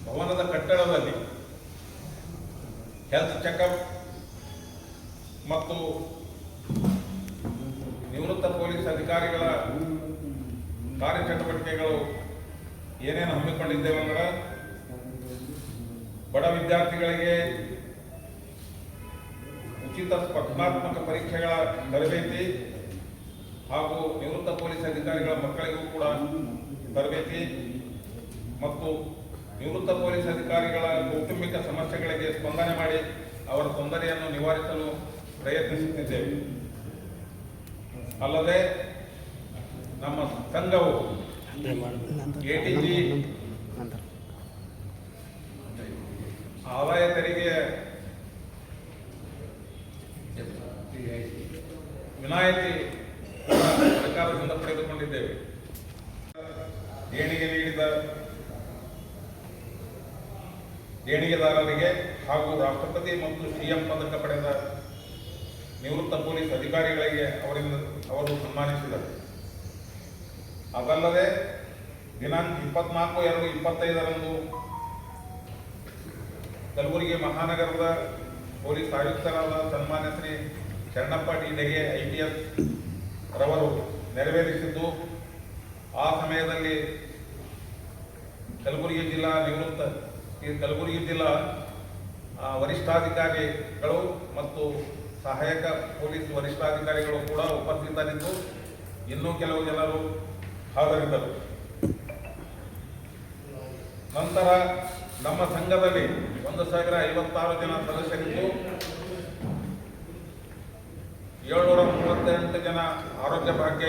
ಭವನದ ಕಟ್ಟಡದಲ್ಲಿ health checkup ಮತ್ತು ನಿವೃತ್ತ ಪೊಲೀಸ್ ಅಧಿಕಾರಿಗಳ ಕಾರ್ಯಚಟುವಟಿಕೆಗಳು ಏನೇನು ಹಮ್ಮಿಕೊಂಡಿದ್ದೇವೆ ಅಂದ್ರೆ ಬಡ ವಿದ್ಯಾರ್ಥಿಗಳಿಗೆ ಉಚಿತ ಸ್ಪರ್ಧಾತ್ಮಕ ಪರೀಕ್ಷೆಗಳ ತರಬೇತಿ ಹಾಗೂ ನಿವೃತ್ತ ಪೊಲೀಸ್ ಅಧಿಕಾರಿಗಳ ಮಕ್ಕಳಿಗೂ ಕೂಡ ತರಬೇತಿ ಮತ್ತು ನಿವೃತ್ತ ಪೊಲೀಸ್ ಅಧಿಕಾರಿಗಳ ಕೌಟುಂಬಿಕ ಸಮಸ್ಯೆಗಳಿಗೆ ಸ್ಪಂದನೆ ಮಾಡಿ ಅವರ ತೊಂದರೆಯನ್ನು ನಿವಾರಿಸಲು ಪ್ರಯತ್ನಿಸುತ್ತಿದ್ದೇವೆ. ಅಲ್ಲದೆ ನಮ್ಮ ಸಂಘವು ಎಟಿಜಿ ಆದಾಯ ತೆರಿಗೆ ವಿನಾಯಿತಿ ಸರ್ಕಾರದಿಂದ ಪಡೆದುಕೊಂಡಿದ್ದೇವೆ. ದೇಣಿಗೆದಾರರಿಗೆ ಹಾಗೂ ರಾಷ್ಟ್ರಪತಿ ಮತ್ತು ಸಿಎಂ ಪದಕ ಪಡೆದ ನಿವೃತ್ತ ಪೊಲೀಸ್ ಅಧಿಕಾರಿಗಳಿಗೆ ಅವರು ಸನ್ಮಾನಿಸಿದರು. ಅದಲ್ಲದೆ ದಿನಾಂಕ 24/2/25 ಕಲಬುರಗಿ ಮಹಾನಗರದ ಪೊಲೀಸ್ ಆಯುಕ್ತರಾದ ಸನ್ಮಾನ್ಯ ಶ್ರೀ ಶರಣಪ್ಪ ಡಿ ಡೆಗೆ IPS ರವರು ನೆರವೇರಿಸಿದ್ದು, ಆ ಸಮಯದಲ್ಲಿ ಕಲಬುರಗಿ ಜಿಲ್ಲಾ ವರಿಷ್ಠಾಧಿಕಾರಿಗಳು ಮತ್ತು ಸಹಾಯಕ ಪೊಲೀಸ್ ವರಿಷ್ಠಾಧಿಕಾರಿಗಳು ಕೂಡ ಉಪಸ್ಥಿತರಿದ್ದು ಇನ್ನೂ ಕೆಲವು ಜನರು ಹಾಜರಿದ್ದರು. ನಂತರ ನಮ್ಮ ಸಂಘದಲ್ಲಿ 1056 ಜನ ಸದಸ್ಯರಿದ್ದು 738 ಜನ ಆರೋಗ್ಯ ಭಾಗ್ಯ